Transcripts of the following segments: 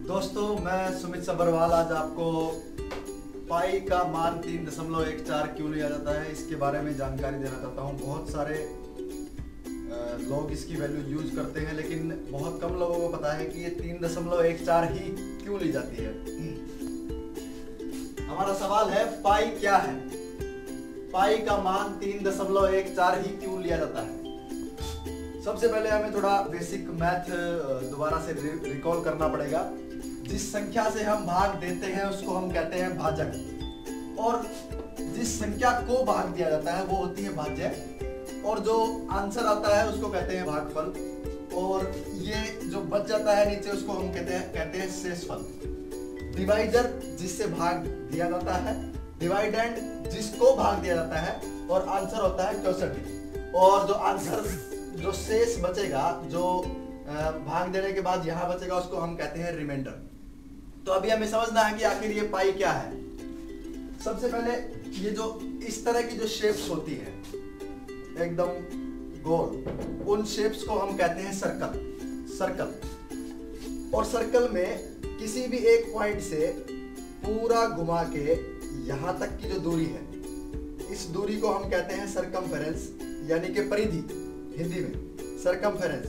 दोस्तों, मैं सुमित सब्रवाल आज आपको पाई का मान 3.14 क्यों लिया जाता है इसके बारे में जानकारी देना चाहता हूँ। बहुत सारे लोग इसकी वैल्यू यूज करते हैं, लेकिन बहुत कम लोगों को पता है कि ये 3.14 ही क्यों ली जाती है। हमारा सवाल है, पाई क्या है? पाई का मान 3.14 ही क्यों लिया जाता है? सबसे पहले हमें थोड़ा बेसिक मैथ दोबारा से रिकॉल करना पड़ेगा। जिस संख्या से हम भाग देते हैं उसको हम कहते हैं भाजक, और जिस संख्या को भाग दिया जाता है वो होती है भाज्य, और जो आंसर आता है उसको कहते हैं भागफल, और ये जो बच जाता है नीचे उसको हम कहते हैं शेषफल। डिवाइजर जिससे भाग दिया जाता है, डिवाइडेंड जिसको भाग दिया जाता है, और आंसर होता है 64। और जो आंसर जो शेष बचेगा, जो भाग देने के बाद यहाँ बचेगा, उसको हम कहते हैं रिमाइंडर। तो अभी हमें समझना है कि आखिर ये पाई क्या है। सबसे पहले ये जो इस तरह की जो शेप्स होती है एकदम गोल, उन शेप्स को हम कहते हैं सर्कल। और सर्कल में किसी भी एक पॉइंट से पूरा घुमा के यहाँ तक की जो दूरी है, इस दूरी को हम कहते हैं सरकमफेरेंस, यानी कि परिधि, हिंदी में सरकमफेरेंस।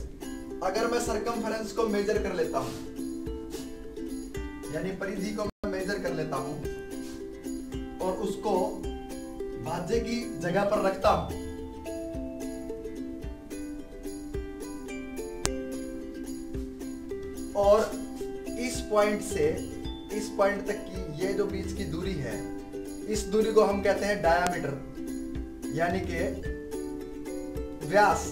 अगर मैं सरकमफेरेंस को मेजर कर लेता हूं, यानी परिधि को मैं मेजर कर लेता हूं और उसको भाज्य की जगह पर रखता हूं, और इस पॉइंट से इस पॉइंट तक की ये जो बीच की दूरी है, इस दूरी को हम कहते हैं डायामीटर, यानी कि व्यास।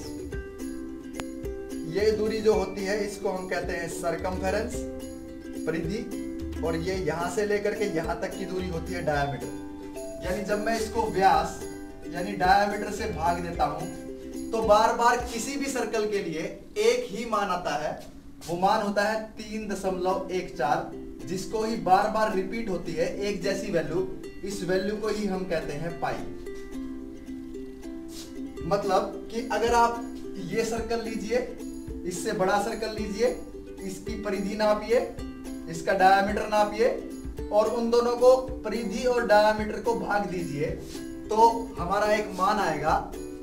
ये दूरी जो होती है इसको हम कहते हैं सरकमफेरेंस, परिधि, और ये यहां से लेकर के यहां तक की दूरी होती है डायामीटर। यानी जब मैं इसको व्यास यानी डायामीटर से भाग देता हूं तो बार बार किसी भी सर्कल के लिए एक ही मान आता है। वो मान होता है 3.14, जिसको ही बार बार रिपीट होती है एक जैसी वैल्यू। इस वैल्यू को ही हम कहते हैं पाई। मतलब कि अगर आप ये सर्कल लीजिए, इससे बड़ा सर्कल लीजिए, इसकी परिधि नापिए, इसका डायामीटर नापिए, और उन दोनों को परिधि और डायामीटर को भाग दीजिए, तो हमारा एक मान आएगा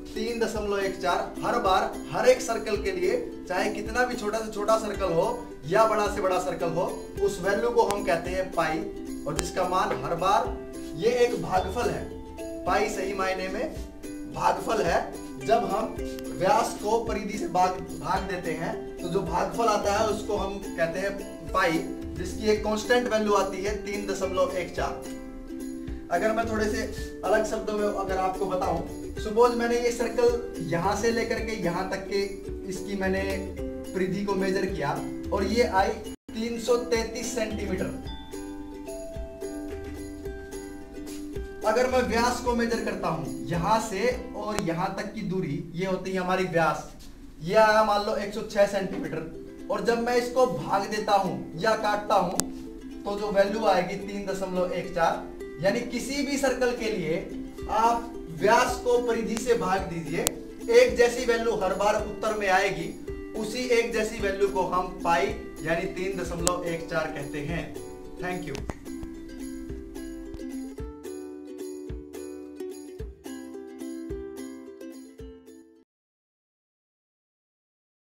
3.14। हर बार हर एक सर्कल के लिए, चाहे कितना भी छोटा से छोटा सर्कल हो या बड़ा से बड़ा सर्कल हो, उस वैल्यू को हम कहते हैं पाई, और जिसका मान हर बार, ये एक भागफल है। पाई सही मायने में भागफल है। जब हम व्यास को परिधि से भाग देते हैं तो जो भागफल आता है उसको हम कहते हैं पाई, जिसकी एक कांस्टेंट वैल्यू आती है 3.14। अगर मैं थोड़े से अलग शब्दों में अगर आपको बताऊं, सपोज मैंने ये सर्कल यहां से लेकर के यहां तक के इसकी मैंने परिधि को मेजर किया, और ये आई 333 सेंटीमीटर। अगर मैं व्यास को मेजर करता हूं, यहां से और यहां तक की दूरी, ये होती है हमारी व्यास, ये आया मान लो 106 सेंटीमीटर, और जब मैं इसको भाग देता हूं या काटता हूं तो जो वैल्यू आएगी 3.14। यानी किसी भी सर्कल के लिए आप व्यास को परिधि से भाग दीजिए, एक जैसी वैल्यू हर बार उत्तर में आएगी। उसी एक जैसी वैल्यू को हम पाई यानी 3.14 कहते हैं। Thank you.